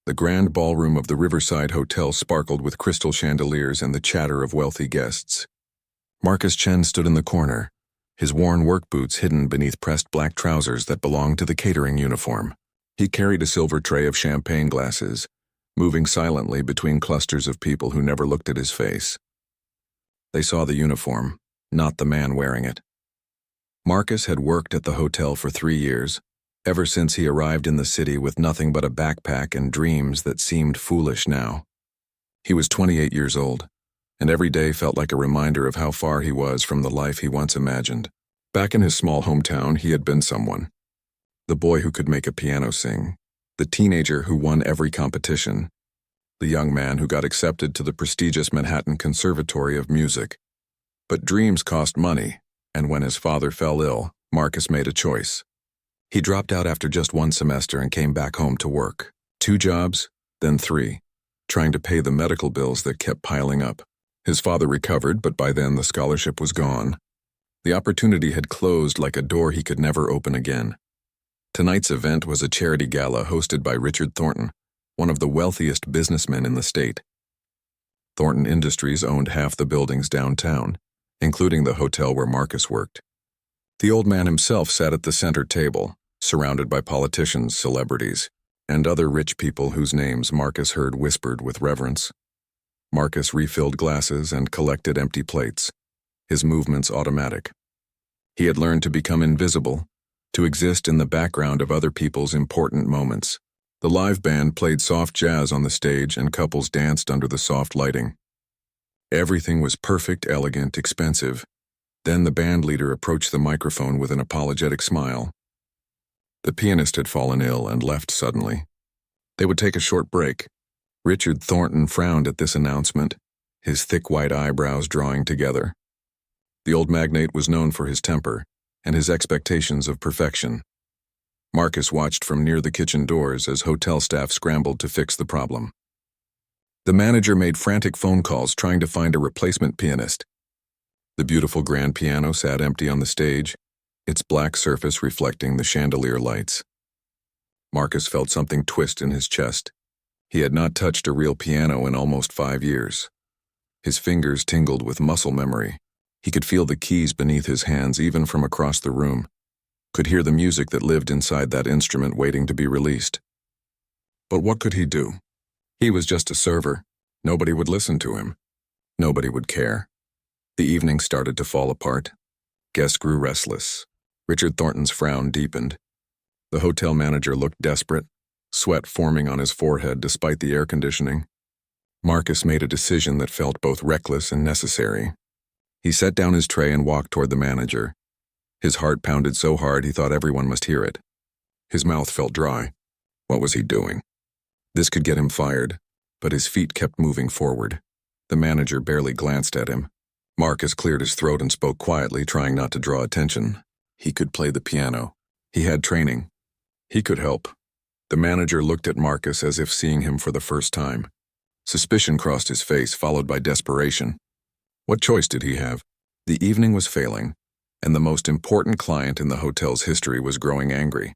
The grand ballroom of the Riverside Hotel sparkled with crystal chandeliers and the chatter of wealthy guests. Marcus Chen stood in the corner, his worn work boots hidden beneath pressed black trousers that belonged to the catering uniform. He carried a silver tray of champagne glasses, moving silently between clusters of people who never looked at his face. They saw the uniform, not the man wearing it. Marcus had worked at the hotel for 3 years, ever since he arrived in the city with nothing but a backpack and dreams that seemed foolish now. He was 28 years old, and every day felt like a reminder of how far he was from the life he once imagined. Back in his small hometown, he had been someone. The boy who could make a piano sing, the teenager who won every competition, the young man who got accepted to the prestigious Manhattan Conservatory of Music. But dreams cost money, and when his father fell ill, Marcus made a choice. He dropped out after just 1 semester and came back home to work. 2 jobs, then 3, trying to pay the medical bills that kept piling up. His father recovered, but by then the scholarship was gone. The opportunity had closed like a door he could never open again. Tonight's event was a charity gala hosted by Richard Thornton, one of the wealthiest businessmen in the state. Thornton Industries owned half the buildings downtown, including the hotel where Marcus worked. The old man himself sat at the center table, surrounded by politicians, celebrities, and other rich people whose names Marcus heard whispered with reverence. Marcus refilled glasses and collected empty plates, his movements automatic. He had learned to become invisible, to exist in the background of other people's important moments. The live band played soft jazz on the stage and couples danced under the soft lighting. Everything was perfect, elegant, expensive. Then the band leader approached the microphone with an apologetic smile. The pianist had fallen ill and left suddenly. They would take a short break. Richard Thornton frowned at this announcement, his thick white eyebrows drawing together. The old magnate was known for his temper and his expectations of perfection. Marcus watched from near the kitchen doors as hotel staff scrambled to fix the problem. The manager made frantic phone calls trying to find a replacement pianist. The beautiful grand piano sat empty on the stage, its black surface reflecting the chandelier lights. Marcus felt something twist in his chest. He had not touched a real piano in almost 5 years. His fingers tingled with muscle memory. He could feel the keys beneath his hands even from across the room, could hear the music that lived inside that instrument waiting to be released. But what could he do? He was just a server. Nobody would listen to him. Nobody would care. The evening started to fall apart. Guests grew restless. Richard Thornton's frown deepened. The hotel manager looked desperate, sweat forming on his forehead despite the air conditioning. Marcus made a decision that felt both reckless and necessary. He set down his tray and walked toward the manager. His heart pounded so hard he thought everyone must hear it. His mouth felt dry. What was he doing? This could get him fired, but his feet kept moving forward. The manager barely glanced at him. Marcus cleared his throat and spoke quietly, trying not to draw attention. He could play the piano. He had training. He could help. The manager looked at Marcus as if seeing him for the first time. Suspicion crossed his face, followed by desperation. What choice did he have? The evening was failing, and the most important client in the hotel's history was growing angry.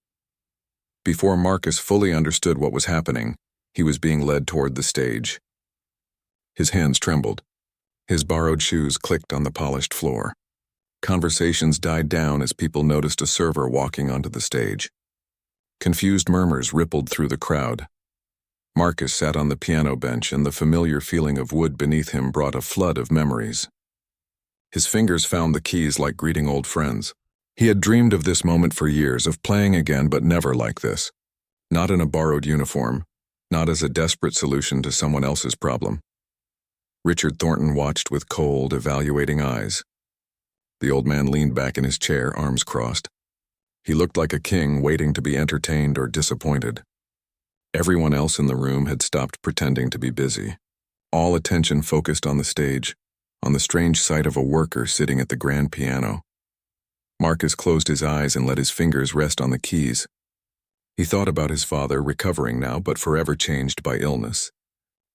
Before Marcus fully understood what was happening, he was being led toward the stage. His hands trembled. His borrowed shoes clicked on the polished floor. Conversations died down as people noticed a server walking onto the stage. Confused murmurs rippled through the crowd. Marcus sat on the piano bench, and the familiar feeling of wood beneath him brought a flood of memories. His fingers found the keys like greeting old friends. He had dreamed of this moment for years, of playing again, but never like this. Not in a borrowed uniform, not as a desperate solution to someone else's problem. Richard Thornton watched with cold, evaluating eyes. The old man leaned back in his chair, arms crossed. He looked like a king waiting to be entertained or disappointed. Everyone else in the room had stopped pretending to be busy. All attention focused on the stage, on the strange sight of a worker sitting at the grand piano. Marcus closed his eyes and let his fingers rest on the keys. He thought about his father, recovering now but forever changed by illness.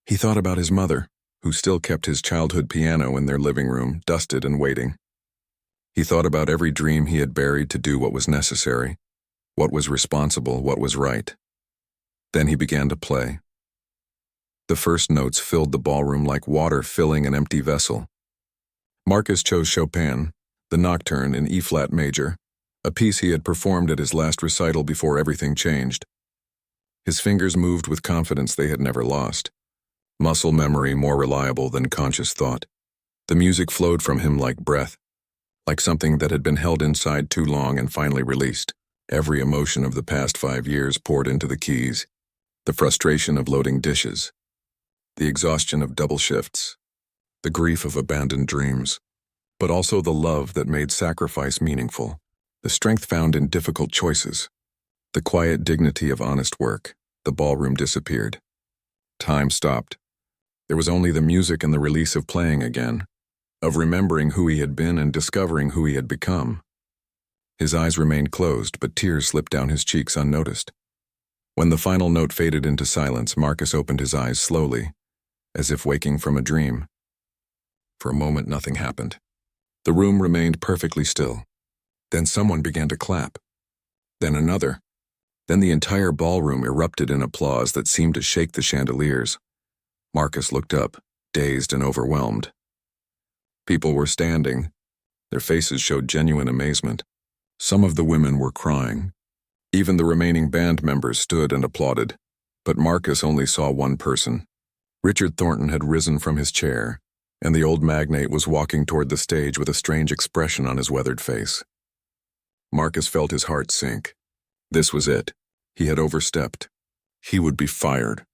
He thought about his mother, who still kept his childhood piano in their living room, dusted and waiting. He thought about every dream he had buried to do what was necessary, what was responsible, what was right. Then he began to play. The first notes filled the ballroom like water filling an empty vessel. Marcus chose Chopin, the Nocturne in E-flat major, a piece he had performed at his last recital before everything changed. His fingers moved with confidence they had never lost, muscle memory more reliable than conscious thought. The music flowed from him like breath, like something that had been held inside too long and finally released. Every emotion of the past 5 years poured into the keys. The frustration of loading dishes, the exhaustion of double shifts, the grief of abandoned dreams, but also the love that made sacrifice meaningful, the strength found in difficult choices, the quiet dignity of honest work. The ballroom disappeared. Time stopped. There was only the music and the release of playing again, of remembering who he had been and discovering who he had become. His eyes remained closed, but tears slipped down his cheeks unnoticed. When the final note faded into silence, Marcus opened his eyes slowly, as if waking from a dream. For a moment, nothing happened. The room remained perfectly still. Then someone began to clap. Then another. Then the entire ballroom erupted in applause that seemed to shake the chandeliers. Marcus looked up, dazed and overwhelmed. People were standing. Their faces showed genuine amazement. Some of the women were crying. Even the remaining band members stood and applauded, but Marcus only saw one person. Richard Thornton had risen from his chair, and the old magnate was walking toward the stage with a strange expression on his weathered face. Marcus felt his heart sink. This was it. He had overstepped. He would be fired.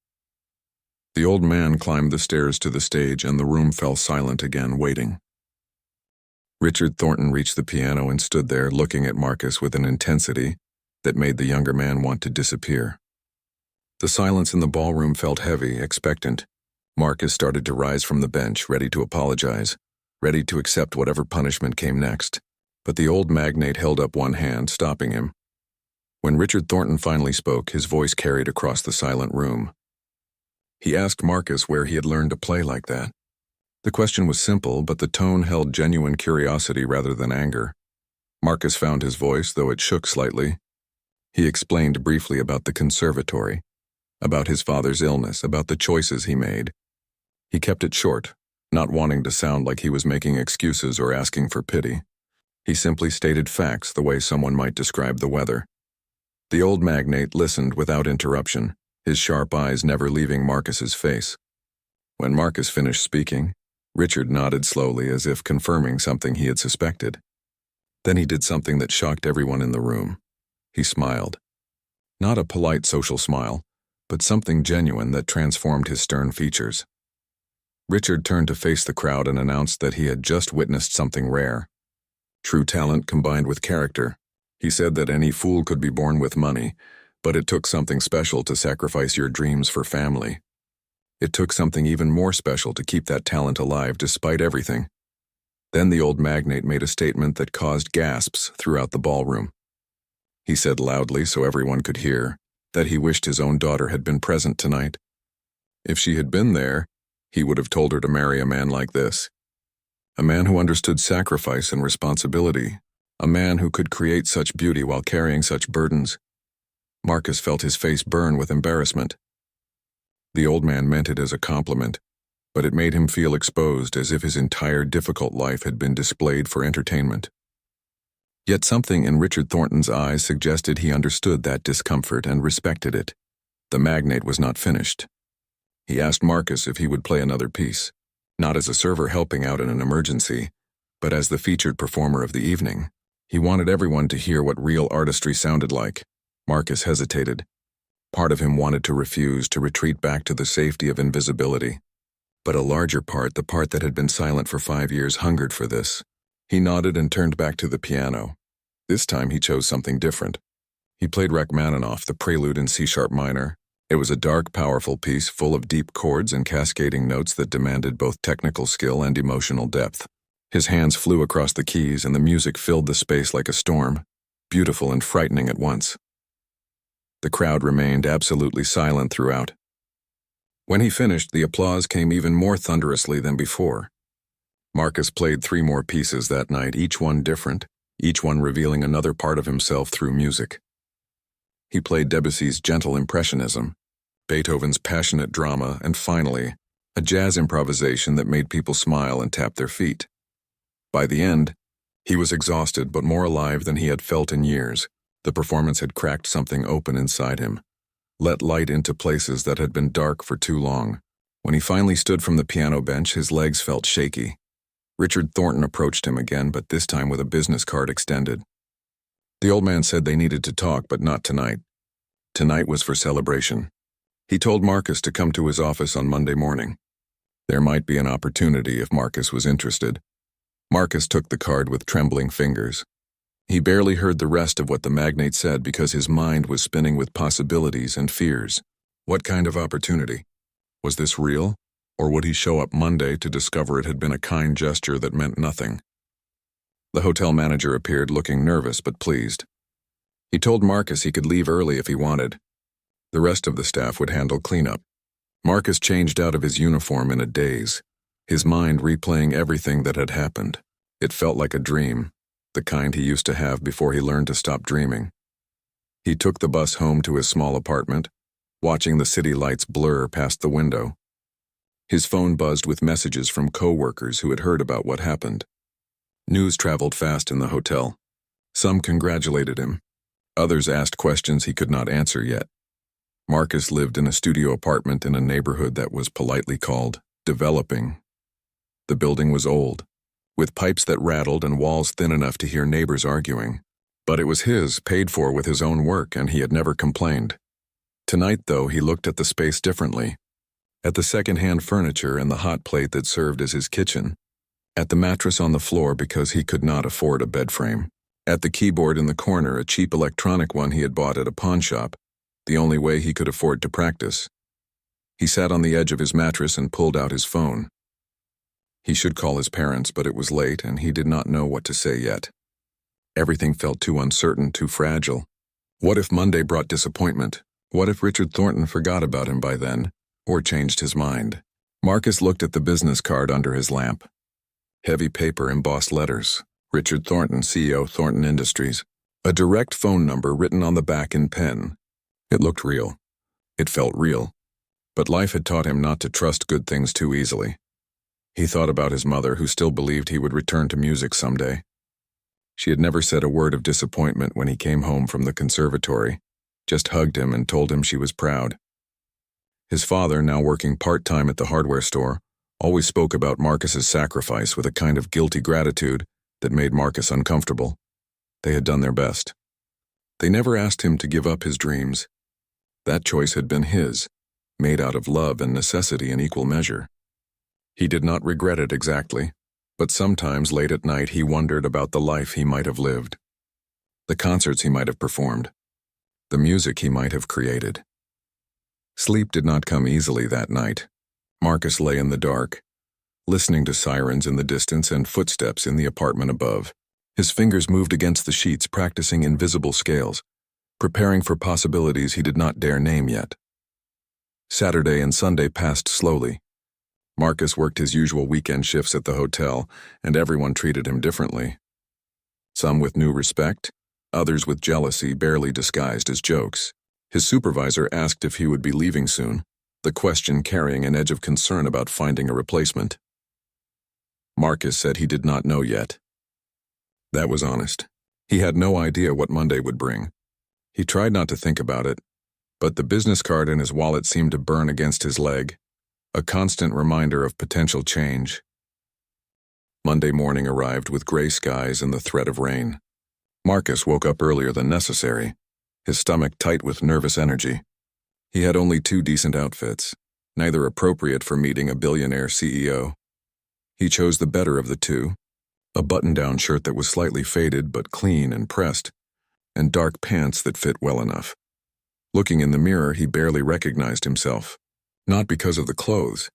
The old man climbed the stairs to the stage, and the room fell silent again, waiting. Richard Thornton reached the piano and stood there, looking at Marcus with an intensity that made the younger man want to disappear. The silence in the ballroom felt heavy, expectant. Marcus started to rise from the bench, ready to apologize, ready to accept whatever punishment came next. But the old magnate held up one hand, stopping him. When Richard Thornton finally spoke, his voice carried across the silent room. He asked Marcus where he had learned to play like that. The question was simple, but the tone held genuine curiosity rather than anger. Marcus found his voice, though it shook slightly. He explained briefly about the conservatory, about his father's illness, about the choices he made. He kept it short, not wanting to sound like he was making excuses or asking for pity. He simply stated facts the way someone might describe the weather. The old magnate listened without interruption, his sharp eyes never leaving Marcus's face. When Marcus finished speaking, Richard nodded slowly as if confirming something he had suspected. Then he did something that shocked everyone in the room. He smiled. Not a polite social smile, but something genuine that transformed his stern features. Richard turned to face the crowd and announced that he had just witnessed something rare. True talent combined with character. He said that any fool could be born with money, but it took something special to sacrifice your dreams for family. It took something even more special to keep that talent alive despite everything. Then the old magnate made a statement that caused gasps throughout the ballroom. He said loudly so everyone could hear that he wished his own daughter had been present tonight. If she had been there, he would have told her to marry a man like this. A man who understood sacrifice and responsibility. A man who could create such beauty while carrying such burdens. Marcus felt his face burn with embarrassment. The old man meant it as a compliment, but it made him feel exposed as if his entire difficult life had been displayed for entertainment. Yet something in Richard Thornton's eyes suggested he understood that discomfort and respected it. The magnate was not finished. He asked Marcus if he would play another piece, not as a server helping out in an emergency, but as the featured performer of the evening. He wanted everyone to hear what real artistry sounded like. Marcus hesitated. Part of him wanted to refuse, to retreat back to the safety of invisibility. But a larger part, the part that had been silent for 5 years, hungered for this. He nodded and turned back to the piano. This time he chose something different. He played Rachmaninoff, the prelude in C-sharp minor. It was a dark, powerful piece full of deep chords and cascading notes that demanded both technical skill and emotional depth. His hands flew across the keys and the music filled the space like a storm, beautiful and frightening at once. The crowd remained absolutely silent throughout. When he finished, the applause came even more thunderously than before. Marcus played 3 more pieces that night, each one different, each one revealing another part of himself through music. He played Debussy's gentle impressionism, Beethoven's passionate drama, and finally, a jazz improvisation that made people smile and tap their feet. By the end, he was exhausted but more alive than he had felt in years. The performance had cracked something open inside him, let light into places that had been dark for too long. When he finally stood from the piano bench, his legs felt shaky. Richard Thornton approached him again, but this time with a business card extended. The old man said they needed to talk, but not tonight. Tonight was for celebration. He told Marcus to come to his office on Monday morning. There might be an opportunity if Marcus was interested. Marcus took the card with trembling fingers. He barely heard the rest of what the magnate said because his mind was spinning with possibilities and fears. What kind of opportunity? Was this real, or would he show up Monday to discover it had been a kind gesture that meant nothing? The hotel manager appeared looking nervous but pleased. He told Marcus he could leave early if he wanted. The rest of the staff would handle cleanup. Marcus changed out of his uniform in a daze, his mind replaying everything that had happened. It felt like a dream, the kind he used to have before he learned to stop dreaming. He took the bus home to his small apartment, watching the city lights blur past the window. His phone buzzed with messages from co-workers who had heard about what happened. News traveled fast in the hotel. Some congratulated him. Others asked questions he could not answer yet. Marcus lived in a studio apartment in a neighborhood that was politely called developing. The building was old, with pipes that rattled and walls thin enough to hear neighbors arguing. But it was his, paid for with his own work, and he had never complained. Tonight, though, he looked at the space differently. At the second-hand furniture and the hot plate that served as his kitchen. At the mattress on the floor because he could not afford a bed frame. At the keyboard in the corner, a cheap electronic one he had bought at a pawn shop, the only way he could afford to practice. He sat on the edge of his mattress and pulled out his phone. He should call his parents, but it was late and he did not know what to say yet. Everything felt too uncertain, too fragile. What if Monday brought disappointment? What if Richard Thornton forgot about him by then, or changed his mind? Marcus looked at the business card under his lamp. Heavy paper, embossed letters. Richard Thornton, CEO, Thornton Industries. A direct phone number written on the back in pen. It looked real. It felt real. But life had taught him not to trust good things too easily. He thought about his mother, who still believed he would return to music someday. She had never said a word of disappointment when he came home from the conservatory, just hugged him and told him she was proud. His father, now working part-time at the hardware store, always spoke about Marcus's sacrifice with a kind of guilty gratitude that made Marcus uncomfortable. They had done their best. They never asked him to give up his dreams. That choice had been his, made out of love and necessity in equal measure. He did not regret it exactly, but sometimes late at night he wondered about the life he might have lived, the concerts he might have performed, the music he might have created. Sleep did not come easily that night. Marcus lay in the dark, listening to sirens in the distance and footsteps in the apartment above. His fingers moved against the sheets, practicing invisible scales, preparing for possibilities he did not dare name yet. Saturday and Sunday passed slowly. Marcus worked his usual weekend shifts at the hotel, and everyone treated him differently. Some with new respect, others with jealousy barely disguised as jokes. His supervisor asked if he would be leaving soon, the question carrying an edge of concern about finding a replacement. Marcus said he did not know yet. That was honest. He had no idea what Monday would bring. He tried not to think about it, but the business card in his wallet seemed to burn against his leg, a constant reminder of potential change. Monday morning arrived with gray skies and the threat of rain. Marcus woke up earlier than necessary, his stomach tight with nervous energy. He had only 2 decent outfits, neither appropriate for meeting a billionaire CEO. He chose the better of the 2, a button-down shirt that was slightly faded but clean and pressed, and dark pants that fit well enough. Looking in the mirror, he barely recognized himself, not because of the clothes,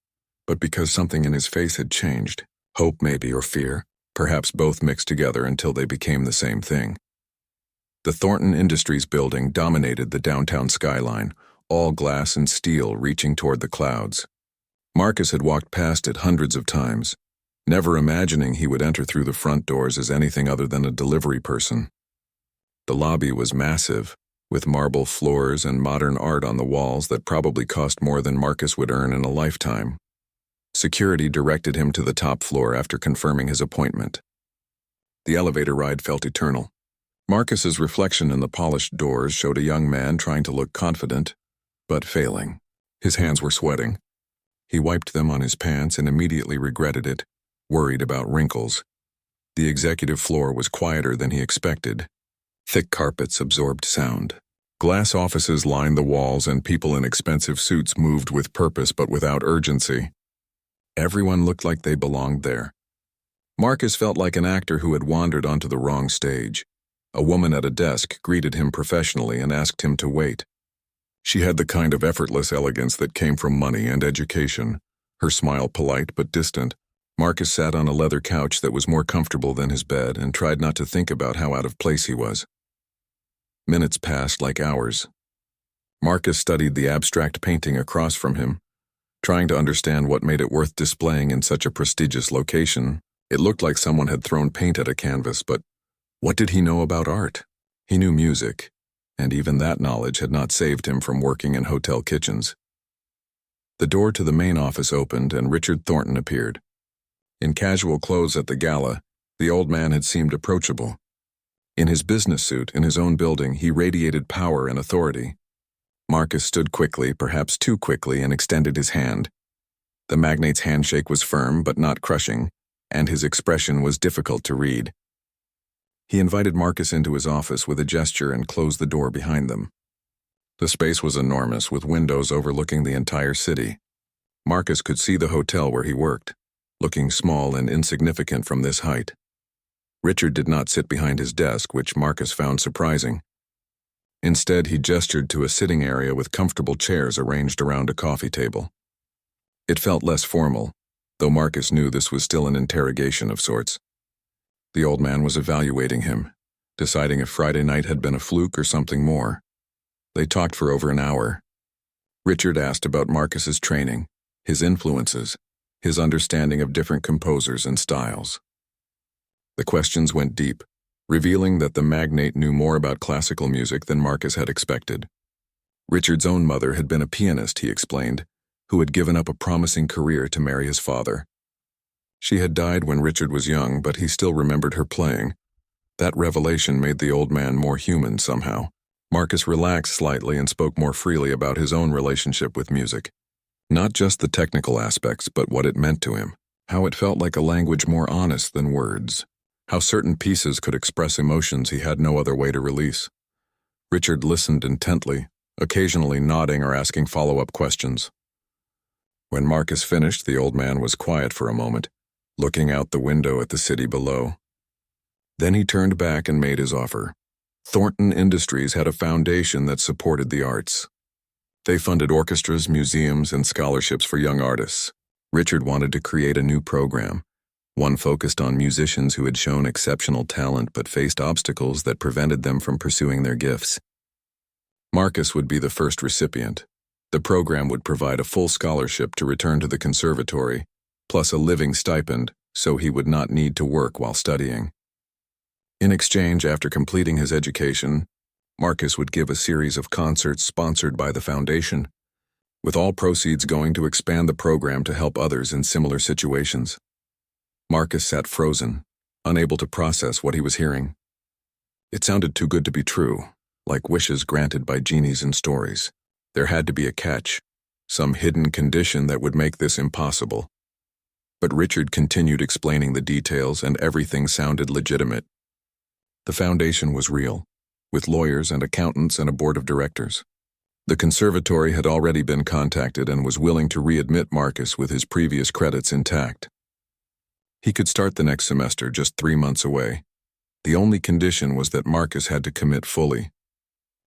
but because something in his face had changed. Hope maybe, or fear, perhaps both mixed together until they became the same thing. The Thornton Industries building dominated the downtown skyline, all glass and steel reaching toward the clouds. Marcus had walked past it hundreds of times, never imagining he would enter through the front doors as anything other than a delivery person. The lobby was massive, with marble floors and modern art on the walls that probably cost more than Marcus would earn in a lifetime. Security directed him to the top floor after confirming his appointment. The elevator ride felt eternal. Marcus's reflection in the polished doors showed a young man trying to look confident, but failing. His hands were sweating. He wiped them on his pants and immediately regretted it, worried about wrinkles. The executive floor was quieter than he expected. Thick carpets absorbed sound. Glass offices lined the walls and people in expensive suits moved with purpose but without urgency. Everyone looked like they belonged there. Marcus felt like an actor who had wandered onto the wrong stage. A woman at a desk greeted him professionally and asked him to wait. She had the kind of effortless elegance that came from money and education, her smile polite but distant. Marcus sat on a leather couch that was more comfortable than his bed and tried not to think about how out of place he was. Minutes passed like hours. Marcus studied the abstract painting across from him, trying to understand what made it worth displaying in such a prestigious location. It looked like someone had thrown paint at a canvas, but what did he know about art? He knew music, and even that knowledge had not saved him from working in hotel kitchens. The door to the main office opened and Richard Thornton appeared. In casual clothes at the gala, the old man had seemed approachable. In his business suit, in his own building, he radiated power and authority. Marcus stood quickly, perhaps too quickly, and extended his hand. The magnate's handshake was firm but not crushing, and his expression was difficult to read. He invited Marcus into his office with a gesture and closed the door behind them. The space was enormous, with windows overlooking the entire city. Marcus could see the hotel where he worked, looking small and insignificant from this height. Richard did not sit behind his desk, which Marcus found surprising. Instead, he gestured to a sitting area with comfortable chairs arranged around a coffee table. It felt less formal, though Marcus knew this was still an interrogation of sorts. The old man was evaluating him, deciding if Friday night had been a fluke or something more. They talked for over an hour. Richard asked about Marcus's training, his influences, his understanding of different composers and styles. The questions went deep, revealing that the magnate knew more about classical music than Marcus had expected. Richard's own mother had been a pianist, he explained, who had given up a promising career to marry his father. She had died when Richard was young, but he still remembered her playing. That revelation made the old man more human somehow. Marcus relaxed slightly and spoke more freely about his own relationship with music. Not just the technical aspects, but what it meant to him, how it felt like a language more honest than words. How certain pieces could express emotions he had no other way to release. Richard listened intently, occasionally nodding or asking follow-up questions. When Marcus finished, the old man was quiet for a moment, looking out the window at the city below. Then he turned back and made his offer. Thornton Industries had a foundation that supported the arts. They funded orchestras, museums, and scholarships for young artists. Richard wanted to create a new program, one focused on musicians who had shown exceptional talent but faced obstacles that prevented them from pursuing their gifts. Marcus would be the first recipient. The program would provide a full scholarship to return to the conservatory, plus a living stipend, so he would not need to work while studying. In exchange, after completing his education, Marcus would give a series of concerts sponsored by the foundation, with all proceeds going to expand the program to help others in similar situations. Marcus sat frozen, unable to process what he was hearing. It sounded too good to be true, like wishes granted by genies in stories. There had to be a catch, some hidden condition that would make this impossible. But Richard continued explaining the details and everything sounded legitimate. The foundation was real, with lawyers and accountants and a board of directors. The conservatory had already been contacted and was willing to readmit Marcus with his previous credits intact. He could start the next semester just 3 months away. The only condition was that Marcus had to commit fully.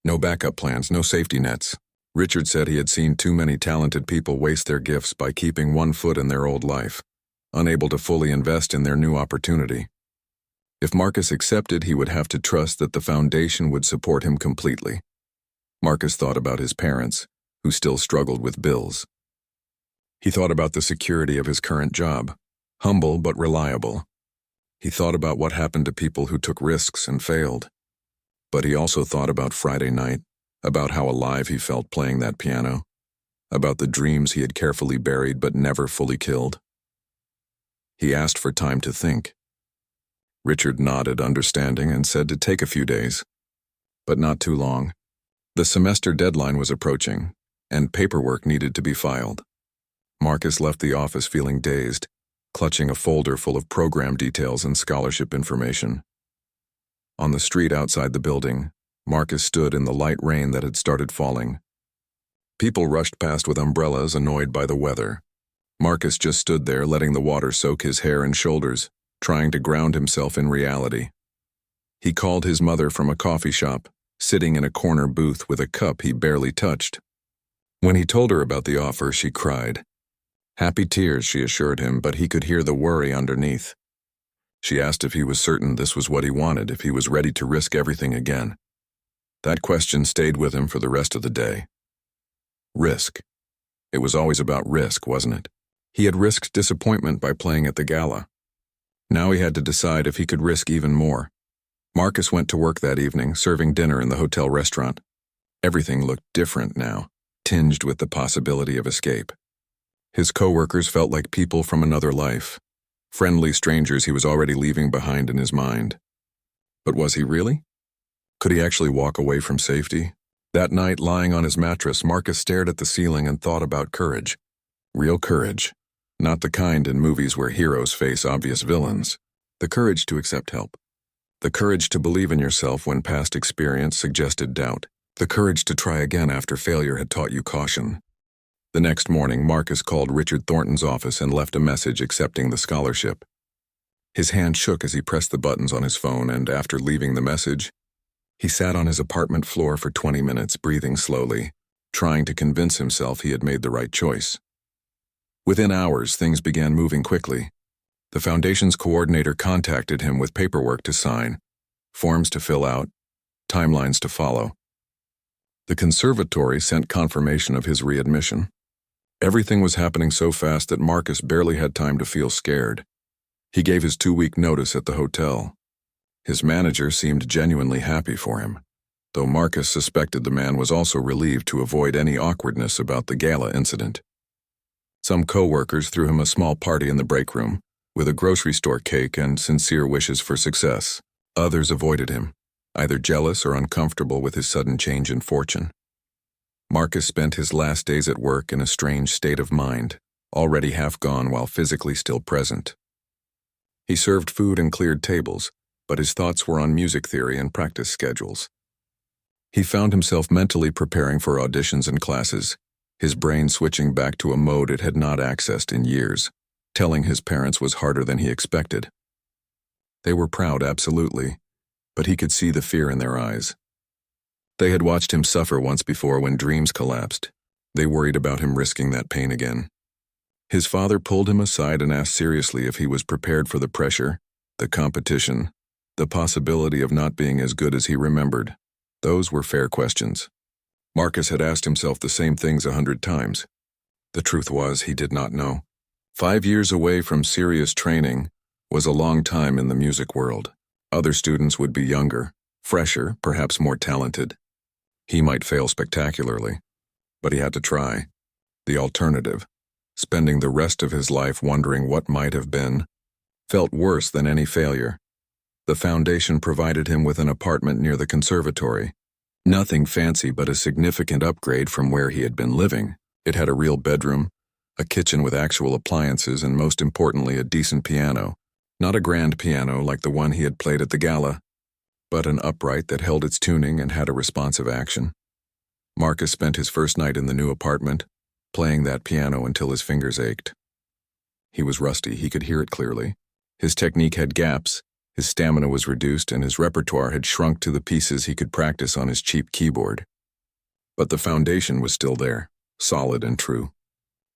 No backup plans, no safety nets. Richard said he had seen too many talented people waste their gifts by keeping one foot in their old life, unable to fully invest in their new opportunity. If Marcus accepted, he would have to trust that the foundation would support him completely. Marcus thought about his parents, who still struggled with bills. He thought about the security of his current job, humble but reliable. He thought about what happened to people who took risks and failed. But he also thought about Friday night, about how alive he felt playing that piano, about the dreams he had carefully buried but never fully killed. He asked for time to think. Richard nodded, understanding, and said to take a few days. But not too long. The semester deadline was approaching, and paperwork needed to be filed. Marcus left the office feeling dazed, clutching a folder full of program details and scholarship information. On the street outside the building, Marcus stood in the light rain that had started falling. People rushed past with umbrellas, annoyed by the weather. Marcus just stood there, letting the water soak his hair and shoulders, trying to ground himself in reality. He called his mother from a coffee shop, sitting in a corner booth with a cup he barely touched. When he told her about the offer, she cried. Happy tears, she assured him, but he could hear the worry underneath. She asked if he was certain this was what he wanted, if he was ready to risk everything again. That question stayed with him for the rest of the day. Risk. It was always about risk, wasn't it? He had risked disappointment by playing at the gala. Now he had to decide if he could risk even more. Marcus went to work that evening, serving dinner in the hotel restaurant. Everything looked different now, tinged with the possibility of escape. His co-workers felt like people from another life, friendly strangers he was already leaving behind in his mind. But was he really? Could he actually walk away from safety? That night, lying on his mattress, Marcus stared at the ceiling and thought about courage. Real courage. Not the kind in movies where heroes face obvious villains. The courage to accept help. The courage to believe in yourself when past experience suggested doubt. The courage to try again after failure had taught you caution. The next morning, Marcus called Richard Thornton's office and left a message accepting the scholarship. His hand shook as he pressed the buttons on his phone, and after leaving the message, he sat on his apartment floor for 20 minutes, breathing slowly, trying to convince himself he had made the right choice. Within hours, things began moving quickly. The foundation's coordinator contacted him with paperwork to sign, forms to fill out, timelines to follow. The conservatory sent confirmation of his readmission. Everything was happening so fast that Marcus barely had time to feel scared. He gave his 2-week notice at the hotel. His manager seemed genuinely happy for him, though Marcus suspected the man was also relieved to avoid any awkwardness about the gala incident. Some co-workers threw him a small party in the break room, with a grocery store cake and sincere wishes for success. Others avoided him, either jealous or uncomfortable with his sudden change in fortune. Marcus spent his last days at work in a strange state of mind, already half gone while physically still present. He served food and cleared tables, but his thoughts were on music theory and practice schedules. He found himself mentally preparing for auditions and classes, his brain switching back to a mode it had not accessed in years. Telling his parents was harder than he expected. They were proud, absolutely, but he could see the fear in their eyes. They had watched him suffer once before when dreams collapsed. They worried about him risking that pain again. His father pulled him aside and asked seriously if he was prepared for the pressure, the competition, the possibility of not being as good as he remembered. Those were fair questions. Marcus had asked himself the same things 100 times. The truth was, he did not know. 5 years away from serious training was a long time in the music world. Other students would be younger, fresher, perhaps more talented. He might fail spectacularly, but he had to try. The alternative, spending the rest of his life wondering what might have been, felt worse than any failure. The foundation provided him with an apartment near the conservatory. Nothing fancy, but a significant upgrade from where he had been living. It had a real bedroom, a kitchen with actual appliances, and most importantly, a decent piano. Not a grand piano like the one he had played at the gala, but an upright that held its tuning and had a responsive action. Marcus spent his first night in the new apartment, playing that piano until his fingers ached. He was rusty, he could hear it clearly. His technique had gaps, his stamina was reduced, and his repertoire had shrunk to the pieces he could practice on his cheap keyboard. But the foundation was still there, solid and true.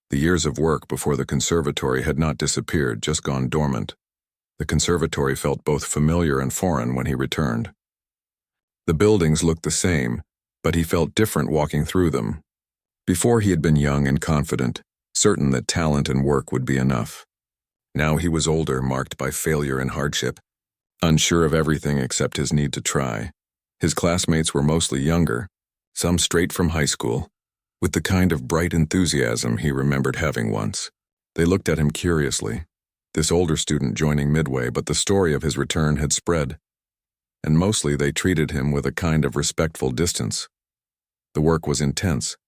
The years of work before the conservatory had not disappeared, just gone dormant. The conservatory felt both familiar and foreign when he returned. The buildings looked the same, but he felt different walking through them. Before he had been young and confident, certain that talent and work would be enough. Now he was older, marked by failure and hardship, unsure of everything except his need to try. His classmates were mostly younger, some straight from high school, with the kind of bright enthusiasm he remembered having once. They looked at him curiously, this older student joining midway, but the story of his return had spread, and mostly they treated him with a kind of respectful distance. The work was intense.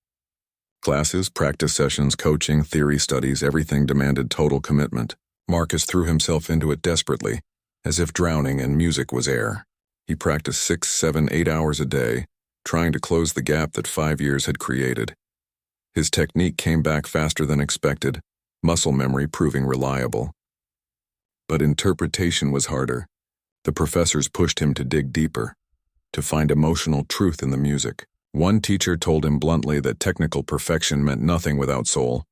Classes, practice sessions, coaching, theory studies, everything demanded total commitment. Marcus threw himself into it desperately, as if drowning and music was air. He practiced 6, 7, 8 hours a day, trying to close the gap that 5 years had created. His technique came back faster than expected, muscle memory proving reliable. But interpretation was harder. The professors pushed him to dig deeper, to find emotional truth in the music. One teacher told him bluntly that technical perfection meant nothing without soul,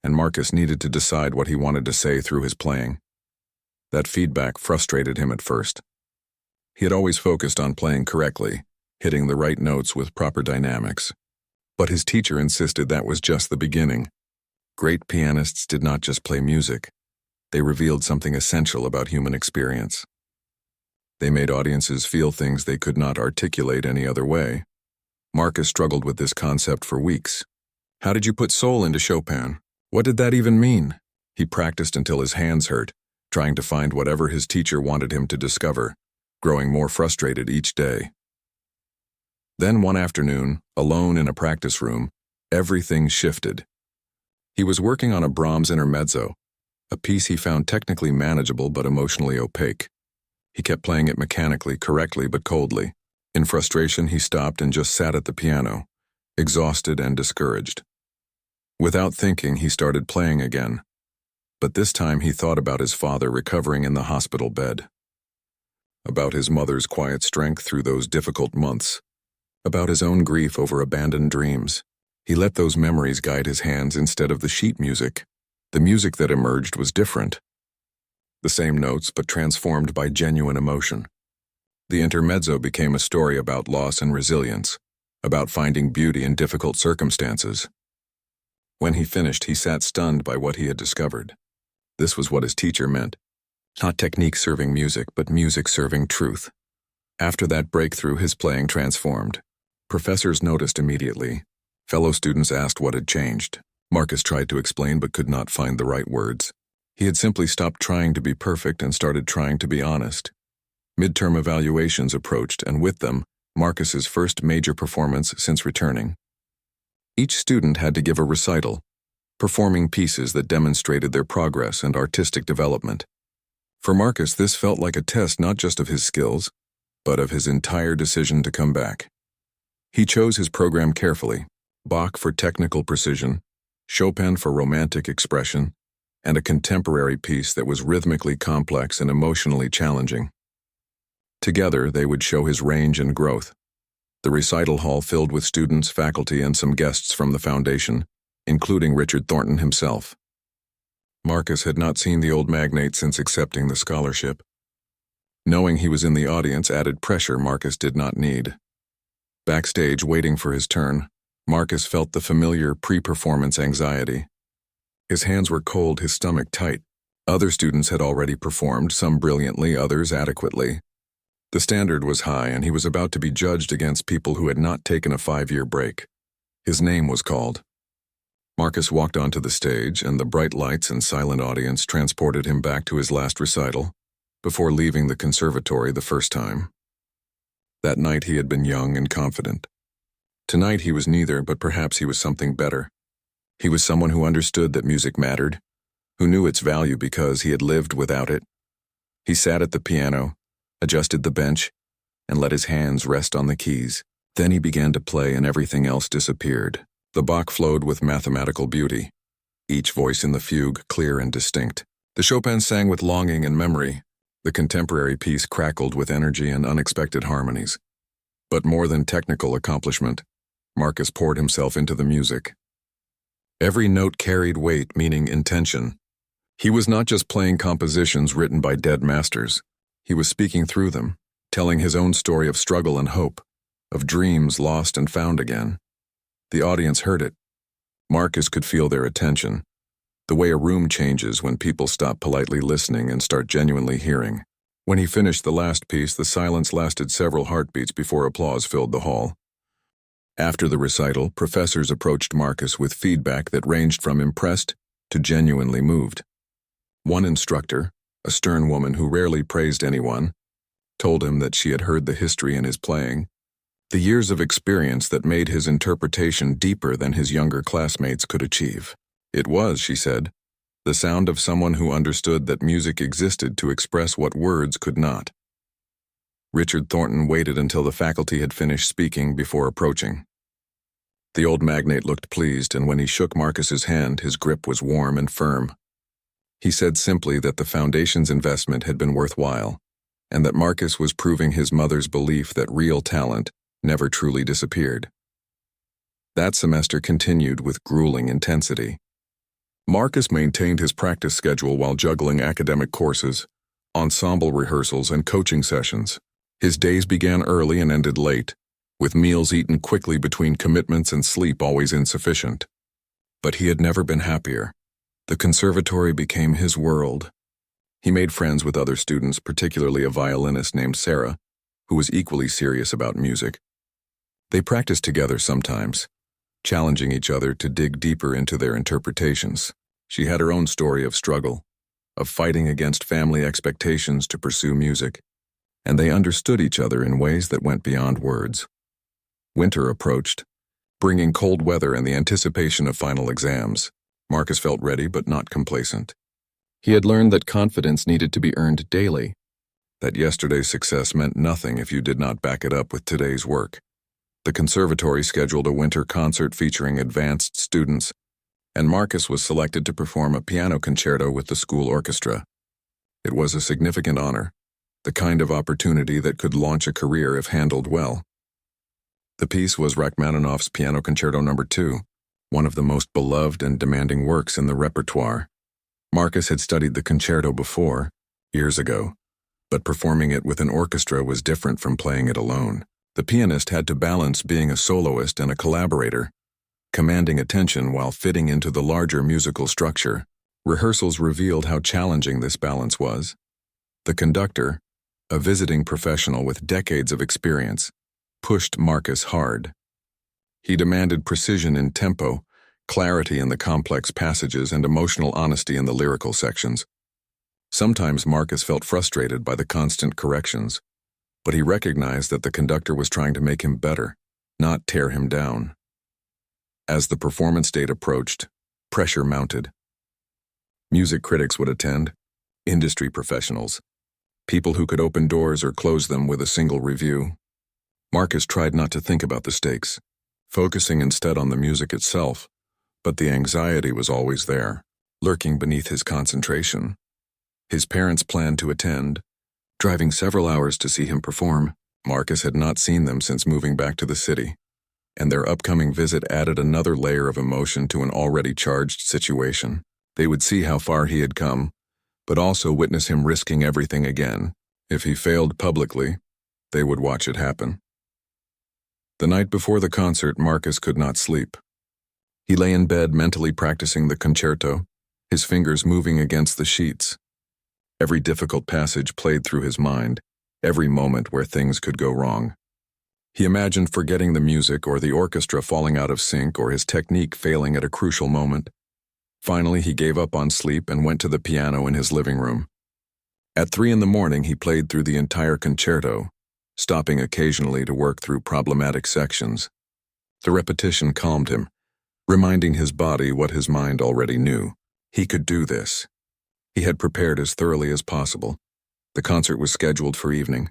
and Marcus needed to decide what he wanted to say through his playing. That feedback frustrated him at first. He had always focused on playing correctly, hitting the right notes with proper dynamics. But his teacher insisted that was just the beginning. Great pianists did not just play music. They revealed something essential about human experience. They made audiences feel things they could not articulate any other way. Marcus struggled with this concept for weeks. How did you put soul into Chopin? What did that even mean? He practiced until his hands hurt, trying to find whatever his teacher wanted him to discover, growing more frustrated each day. Then one afternoon, alone in a practice room, everything shifted. He was working on a Brahms intermezzo, a piece he found technically manageable but emotionally opaque. He kept playing it mechanically, correctly but coldly. In frustration, he stopped and just sat at the piano, exhausted and discouraged. Without thinking, he started playing again. But this time he thought about his father recovering in the hospital bed, about his mother's quiet strength through those difficult months, about his own grief over abandoned dreams. He let those memories guide his hands instead of the sheet music. The music that emerged was different. The same notes, but transformed by genuine emotion. The intermezzo became a story about loss and resilience, about finding beauty in difficult circumstances. When he finished, he sat stunned by what he had discovered. This was what his teacher meant. Not technique serving music, but music serving truth. After that breakthrough, his playing transformed. Professors noticed immediately. Fellow students asked what had changed. Marcus tried to explain but could not find the right words. He had simply stopped trying to be perfect and started trying to be honest. Midterm evaluations approached, and with them, Marcus's first major performance since returning. Each student had to give a recital, performing pieces that demonstrated their progress and artistic development. For Marcus, this felt like a test not just of his skills, but of his entire decision to come back. He chose his program carefully, Bach for technical precision, Chopin for romantic expression, and a contemporary piece that was rhythmically complex and emotionally challenging. Together, they would show his range and growth. The recital hall filled with students, faculty, and some guests from the foundation, including Richard Thornton himself. Marcus had not seen the old magnate since accepting the scholarship. Knowing he was in the audience added pressure Marcus did not need. Backstage, waiting for his turn, Marcus felt the familiar pre-performance anxiety. His hands were cold, his stomach tight. Other students had already performed, some brilliantly, others adequately. The standard was high, and he was about to be judged against people who had not taken a 5-year break. His name was called. Marcus walked onto the stage, and the bright lights and silent audience transported him back to his last recital, before leaving the conservatory the first time. That night he had been young and confident. Tonight he was neither, but perhaps he was something better. He was someone who understood that music mattered, who knew its value because he had lived without it. He sat at the piano, adjusted the bench, and let his hands rest on the keys. Then he began to play and everything else disappeared. The Bach flowed with mathematical beauty, each voice in the fugue clear and distinct. The Chopin sang with longing and memory. The contemporary piece crackled with energy and unexpected harmonies. But more than technical accomplishment, Marcus poured himself into the music. Every note carried weight, meaning intention. He was not just playing compositions written by dead masters. He was speaking through them, telling his own story of struggle and hope, of dreams lost and found again. The audience heard it. Marcus could feel their attention, the way a room changes when people stop politely listening and start genuinely hearing. When he finished the last piece, the silence lasted several heartbeats before applause filled the hall. After the recital, professors approached Marcus with feedback that ranged from impressed to genuinely moved. One instructor, a stern woman who rarely praised anyone, told him that she had heard the history in his playing, the years of experience that made his interpretation deeper than his younger classmates could achieve. It was, she said, the sound of someone who understood that music existed to express what words could not. Richard Thornton waited until the faculty had finished speaking before approaching. The old magnate looked pleased, and when he shook Marcus's hand, his grip was warm and firm. He said simply that the foundation's investment had been worthwhile, and that Marcus was proving his mother's belief that real talent never truly disappeared. That semester continued with grueling intensity. Marcus maintained his practice schedule while juggling academic courses, ensemble rehearsals, and coaching sessions. His days began early and ended late, with meals eaten quickly between commitments and sleep always insufficient. But he had never been happier. The conservatory became his world. He made friends with other students, particularly a violinist named Sarah, who was equally serious about music. They practiced together sometimes, challenging each other to dig deeper into their interpretations. She had her own story of struggle, of fighting against family expectations to pursue music, and they understood each other in ways that went beyond words. Winter approached, bringing cold weather and the anticipation of final exams. Marcus felt ready but not complacent. He had learned that confidence needed to be earned daily, that yesterday's success meant nothing if you did not back it up with today's work. The conservatory scheduled a winter concert featuring advanced students, and Marcus was selected to perform a piano concerto with the school orchestra. It was a significant honor, the kind of opportunity that could launch a career if handled well. The piece was Rachmaninoff's Piano Concerto No. 2, one of the most beloved and demanding works in the repertoire. Marcus had studied the concerto before, years ago, but performing it with an orchestra was different from playing it alone. The pianist had to balance being a soloist and a collaborator, commanding attention while fitting into the larger musical structure. Rehearsals revealed how challenging this balance was. The conductor, a visiting professional with decades of experience, pushed Marcus hard. He demanded precision in tempo, clarity in the complex passages, and emotional honesty in the lyrical sections. Sometimes Marcus felt frustrated by the constant corrections, but he recognized that the conductor was trying to make him better, not tear him down. As the performance date approached, pressure mounted. Music critics would attend, industry professionals, people who could open doors or close them with a single review. Marcus tried not to think about the stakes, focusing instead on the music itself, but the anxiety was always there, lurking beneath his concentration. His parents planned to attend, driving several hours to see him perform. Marcus had not seen them since moving back to the city, and their upcoming visit added another layer of emotion to an already charged situation. They would see how far he had come, but also witness him risking everything again. If he failed publicly, they would watch it happen. The night before the concert, Marcus could not sleep. He lay in bed mentally practicing the concerto, his fingers moving against the sheets. Every difficult passage played through his mind, every moment where things could go wrong. He imagined forgetting the music or the orchestra falling out of sync or his technique failing at a crucial moment. Finally, he gave up on sleep and went to the piano in his living room. At 3 a.m, he played through the entire concerto, stopping occasionally to work through problematic sections. The repetition calmed him, reminding his body what his mind already knew. He could do this. He had prepared as thoroughly as possible. The concert was scheduled for evening.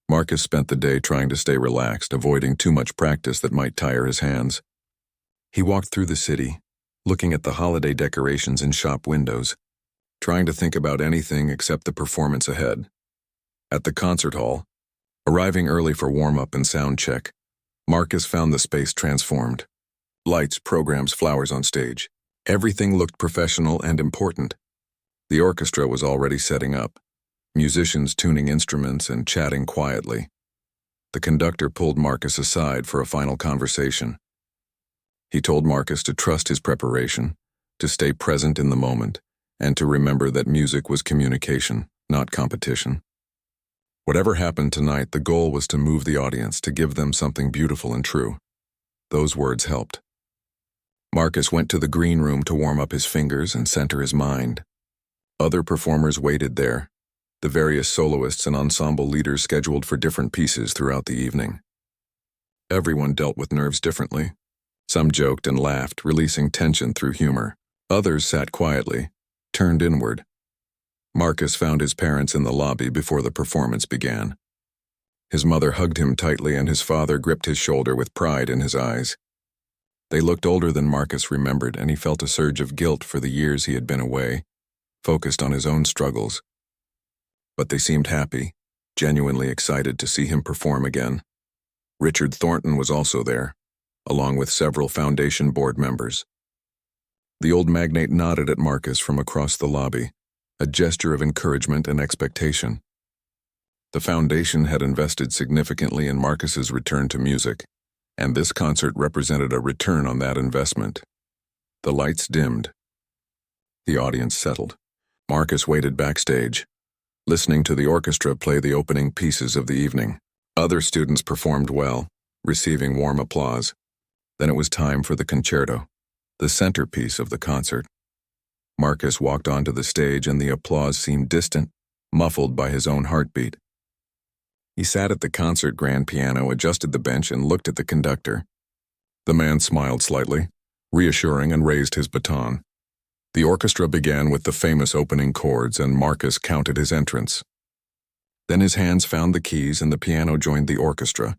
Marcus spent the day trying to stay relaxed, avoiding too much practice that might tire his hands. He walked through the city, looking at the holiday decorations in shop windows, trying to think about anything except the performance ahead. At the concert hall, arriving early for warm-up and sound check, Marcus found the space transformed. Lights, programs, flowers on stage. Everything looked professional and important. The orchestra was already setting up, musicians tuning instruments and chatting quietly. The conductor pulled Marcus aside for a final conversation. He told Marcus to trust his preparation, to stay present in the moment, and to remember that music was communication, not competition. Whatever happened tonight, the goal was to move the audience, to give them something beautiful and true. Those words helped. Marcus went to the green room to warm up his fingers and center his mind. Other performers waited there, the various soloists and ensemble leaders scheduled for different pieces throughout the evening. Everyone dealt with nerves differently. Some joked and laughed, releasing tension through humor. Others sat quietly, turned inward. Marcus found his parents in the lobby before the performance began. His mother hugged him tightly and his father gripped his shoulder with pride in his eyes. They looked older than Marcus remembered, and he felt a surge of guilt for the years he had been away, focused on his own struggles. But they seemed happy, genuinely excited to see him perform again. Richard Thornton was also there, along with several Foundation board members. The old magnate nodded at Marcus from across the lobby, a gesture of encouragement and expectation. The Foundation had invested significantly in Marcus's return to music, and this concert represented a return on that investment. The lights dimmed. The audience settled. Marcus waited backstage, listening to the orchestra play the opening pieces of the evening. Other students performed well, receiving warm applause. Then it was time for the concerto, the centerpiece of the concert. Marcus walked onto the stage and the applause seemed distant, muffled by his own heartbeat. He sat at the concert grand piano, adjusted the bench, and looked at the conductor. The man smiled slightly, reassuring, and raised his baton. The orchestra began with the famous opening chords, and Marcus counted his entrance. Then his hands found the keys and the piano joined the orchestra,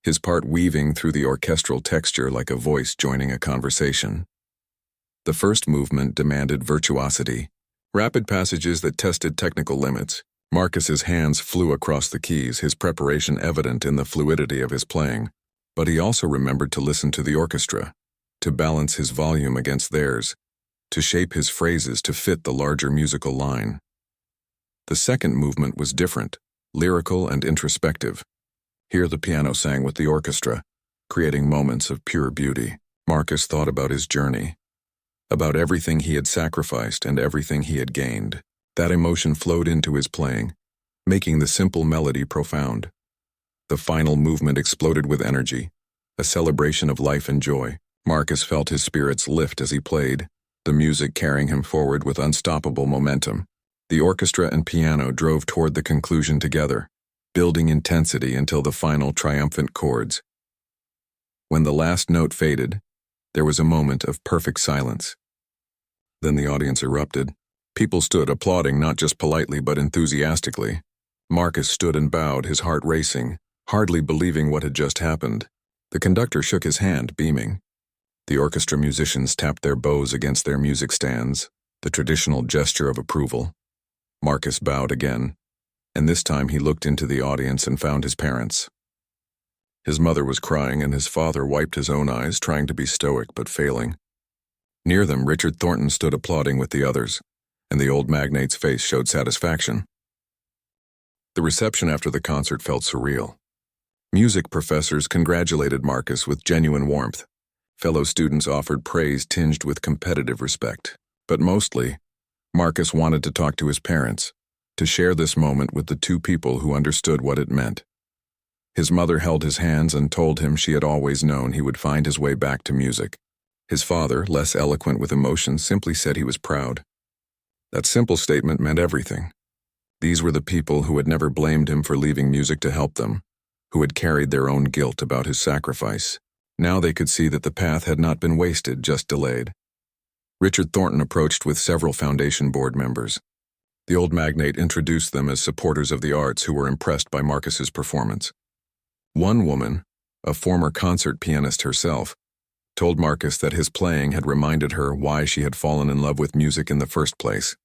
his part weaving through the orchestral texture like a voice joining a conversation. The first movement demanded virtuosity, rapid passages that tested technical limits. Marcus's hands flew across the keys, his preparation evident in the fluidity of his playing. But he also remembered to listen to the orchestra, to balance his volume against theirs, to shape his phrases to fit the larger musical line. The second movement was different, lyrical and introspective. Here the piano sang with the orchestra, creating moments of pure beauty. Marcus thought about his journey, about everything he had sacrificed and everything he had gained. That emotion flowed into his playing, making the simple melody profound. The final movement exploded with energy, a celebration of life and joy. Marcus felt his spirits lift as he played, the music carrying him forward with unstoppable momentum. The orchestra and piano drove toward the conclusion together, building intensity until the final triumphant chords. When the last note faded, there was a moment of perfect silence. Then the audience erupted. People stood applauding not just politely but enthusiastically. Marcus stood and bowed, his heart racing, hardly believing what had just happened. The conductor shook his hand, beaming. The orchestra musicians tapped their bows against their music stands, the traditional gesture of approval. Marcus bowed again, and this time he looked into the audience and found his parents. His mother was crying and his father wiped his own eyes, trying to be stoic but failing. Near them, Richard Thornton stood applauding with the others, and the old magnate's face showed satisfaction. The reception after the concert felt surreal. Music professors congratulated Marcus with genuine warmth. Fellow students offered praise tinged with competitive respect. But mostly, Marcus wanted to talk to his parents, to share this moment with the two people who understood what it meant. His mother held his hands and told him she had always known he would find his way back to music. His father, less eloquent with emotion, simply said he was proud. That simple statement meant everything. These were the people who had never blamed him for leaving music to help them, who had carried their own guilt about his sacrifice. Now they could see that the path had not been wasted, just delayed. Richard Thornton approached with several Foundation board members. The old magnate introduced them as supporters of the arts who were impressed by Marcus's performance. One woman, a former concert pianist herself, told Marcus that his playing had reminded her why she had fallen in love with music in the first place.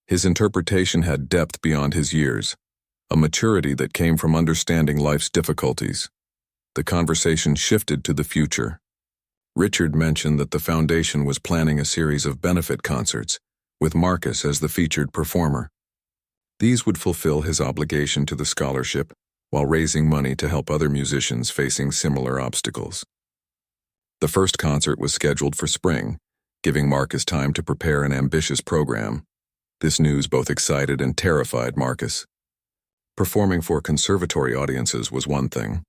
His interpretation had depth beyond his years, a maturity that came from understanding life's difficulties. The conversation shifted to the future. Richard mentioned that the Foundation was planning a series of benefit concerts, with Marcus as the featured performer. These would fulfill his obligation to the scholarship while raising money to help other musicians facing similar obstacles. The first concert was scheduled for spring, giving Marcus time to prepare an ambitious program. This news both excited and terrified Marcus. Performing for conservatory audiences was one thing.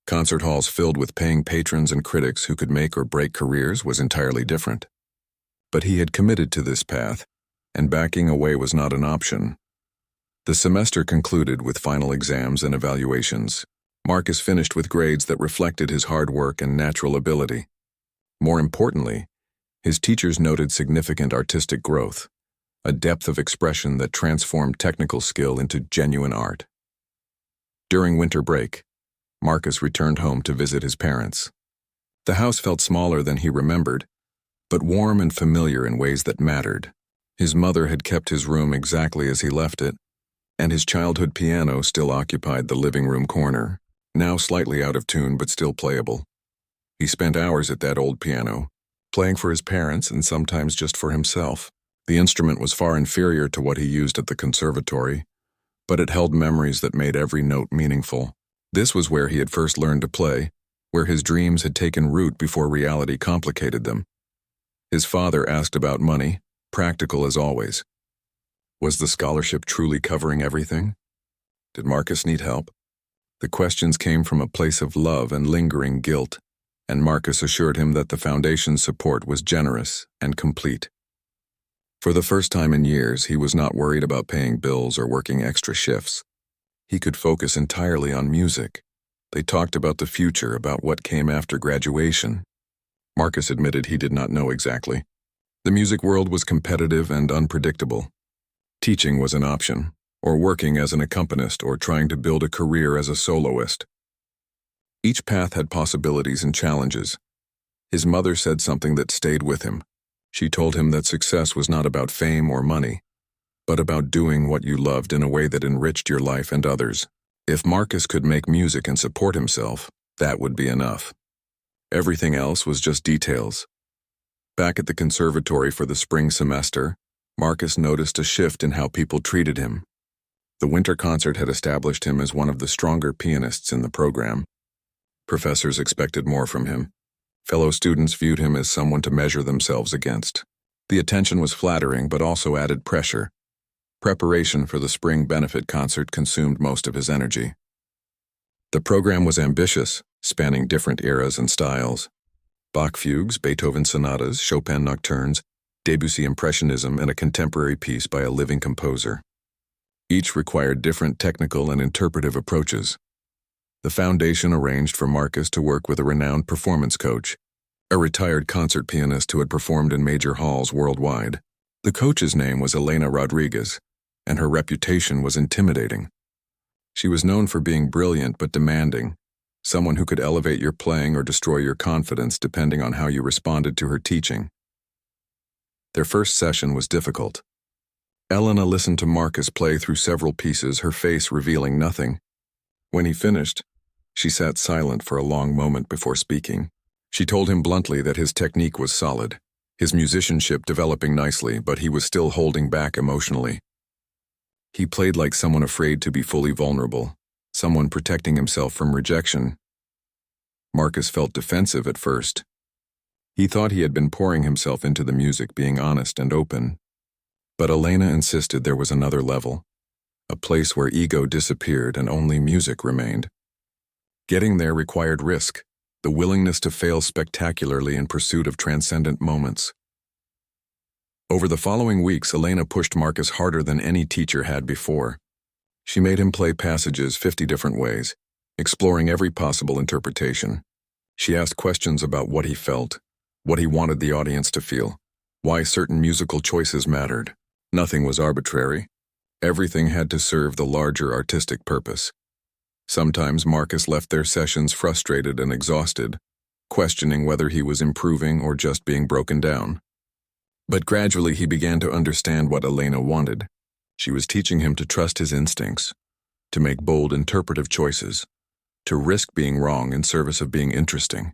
Concert halls filled with paying patrons and critics who could make or break careers was entirely different. But he had committed to this path, and backing away was not an option. The semester concluded with final exams and evaluations. Marcus finished with grades that reflected his hard work and natural ability. More importantly, his teachers noted significant artistic growth, a depth of expression that transformed technical skill into genuine art. During winter break, Marcus returned home to visit his parents. The house felt smaller than he remembered, but warm and familiar in ways that mattered. His mother had kept his room exactly as he left it, and his childhood piano still occupied the living room corner, now slightly out of tune but still playable. He spent hours at that old piano, playing for his parents and sometimes just for himself. The instrument was far inferior to what he used at the conservatory, but it held memories that made every note meaningful. This was where he had first learned to play, where his dreams had taken root before reality complicated them. His father asked about money, practical as always. Was the scholarship truly covering everything? Did Marcus need help? The questions came from a place of love and lingering guilt, and Marcus assured him that the foundation's support was generous and complete. For the first time in years, he was not worried about paying bills or working extra shifts. He could focus entirely on music. They talked about the future, about what came after graduation. Marcus admitted he did not know exactly. The music world was competitive and unpredictable. Teaching was an option, or working as an accompanist, or trying to build a career as a soloist. Each path had possibilities and challenges. His mother said something that stayed with him. She told him that success was not about fame or money, but about doing what you loved in a way that enriched your life and others. If Marcus could make music and support himself, that would be enough. Everything else was just details. Back at the conservatory for the spring semester, Marcus noticed a shift in how people treated him. The winter concert had established him as one of the stronger pianists in the program. Professors expected more from him. Fellow students viewed him as someone to measure themselves against. The attention was flattering but also added pressure. Preparation for the spring benefit concert consumed most of his energy. The program was ambitious, spanning different eras and styles. Bach fugues, Beethoven sonatas, Chopin nocturnes, Debussy impressionism, and a contemporary piece by a living composer. Each required different technical and interpretive approaches. The foundation arranged for Marcus to work with a renowned performance coach, a retired concert pianist who had performed in major halls worldwide. The coach's name was Elena Rodriguez, and her reputation was intimidating. She was known for being brilliant but demanding, someone who could elevate your playing or destroy your confidence depending on how you responded to her teaching. Their first session was difficult. Elena listened to Marcus play through several pieces, her face revealing nothing. When he finished, she sat silent for a long moment before speaking. She told him bluntly that his technique was solid, his musicianship developing nicely, but he was still holding back emotionally. He played like someone afraid to be fully vulnerable, someone protecting himself from rejection. Marcus felt defensive at first. He thought he had been pouring himself into the music, being honest and open. But Elena insisted there was another level, a place where ego disappeared and only music remained. Getting there required risk, the willingness to fail spectacularly in pursuit of transcendent moments. Over the following weeks, Elena pushed Marcus harder than any teacher had before. She made him play passages 50 different ways, exploring every possible interpretation. She asked questions about what he felt, what he wanted the audience to feel, why certain musical choices mattered. Nothing was arbitrary. Everything had to serve the larger artistic purpose. Sometimes Marcus left their sessions frustrated and exhausted, questioning whether he was improving or just being broken down. But gradually he began to understand what Elena wanted. She was teaching him to trust his instincts, to make bold interpretive choices, to risk being wrong in service of being interesting.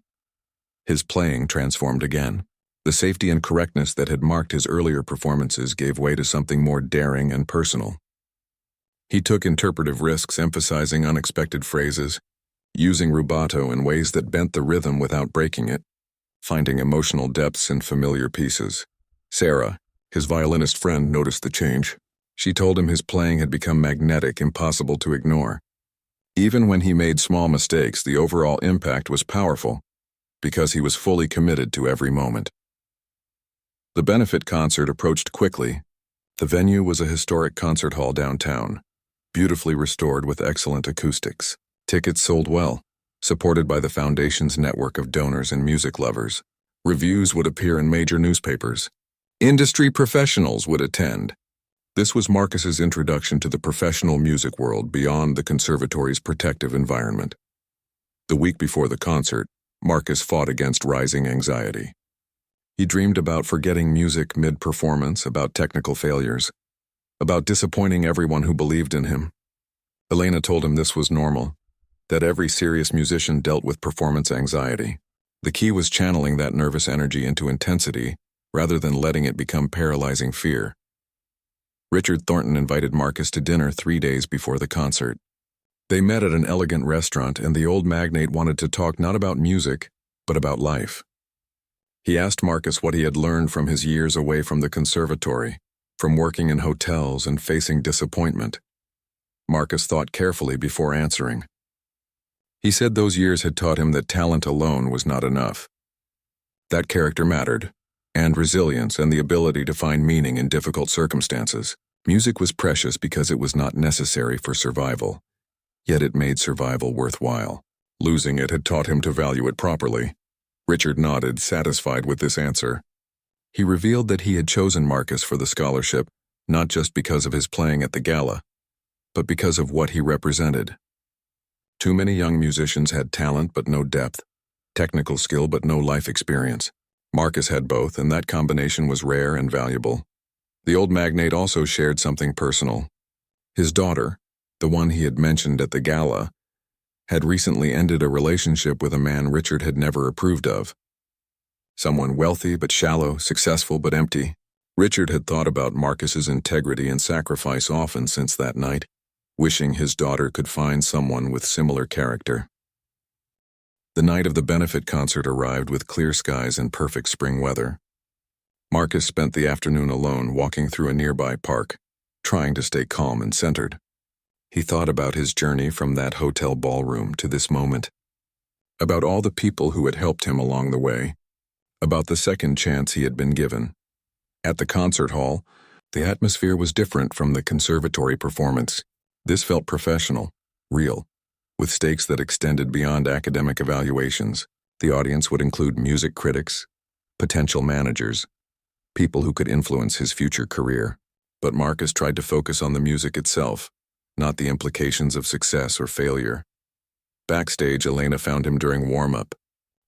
His playing transformed again. The safety and correctness that had marked his earlier performances gave way to something more daring and personal. He took interpretive risks, emphasizing unexpected phrases, using rubato in ways that bent the rhythm without breaking it, finding emotional depths in familiar pieces. Sarah, his violinist friend, noticed the change. She told him his playing had become magnetic, impossible to ignore. Even when he made small mistakes, the overall impact was powerful because he was fully committed to every moment. The benefit concert approached quickly. The venue was a historic concert hall downtown, beautifully restored with excellent acoustics. Tickets sold well, supported by the foundation's network of donors and music lovers. Reviews would appear in major newspapers. Industry professionals would attend. This was Marcus's introduction to the professional music world beyond the conservatory's protective environment. The week before the concert, Marcus fought against rising anxiety. He dreamed about forgetting music mid-performance, about technical failures, about disappointing everyone who believed in him. Elena told him this was normal, that every serious musician dealt with performance anxiety. The key was channeling that nervous energy into intensity rather than letting it become paralyzing fear. Richard Thornton invited Marcus to dinner 3 days before the concert. They met at an elegant restaurant, and the old magnate wanted to talk not about music, but about life. He asked Marcus what he had learned from his years away from the conservatory, from working in hotels and facing disappointment. Marcus thought carefully before answering. He said those years had taught him that talent alone was not enough. That character mattered, and resilience and the ability to find meaning in difficult circumstances. Music was precious because it was not necessary for survival, yet it made survival worthwhile. Losing it had taught him to value it properly. Richard nodded, satisfied with this answer. He revealed that he had chosen Marcus for the scholarship, not just because of his playing at the gala, but because of what he represented. Too many young musicians had talent but no depth, technical skill but no life experience. Marcus had both, and that combination was rare and valuable. The old magnate also shared something personal. His daughter, the one he had mentioned at the gala, had recently ended a relationship with a man Richard had never approved of. Someone wealthy but shallow, successful but empty. Richard had thought about Marcus's integrity and sacrifice often since that night, wishing his daughter could find someone with similar character. The night of the benefit concert arrived with clear skies and perfect spring weather. Marcus spent the afternoon alone walking through a nearby park, trying to stay calm and centered. He thought about his journey from that hotel ballroom to this moment, about all the people who had helped him along the way, about the second chance he had been given. At the concert hall, the atmosphere was different from the conservatory performance. This felt professional, real, with stakes that extended beyond academic evaluations. The audience would include music critics, potential managers, people who could influence his future career. But Marcus tried to focus on the music itself, not the implications of success or failure. Backstage, Elena found him during warm-up.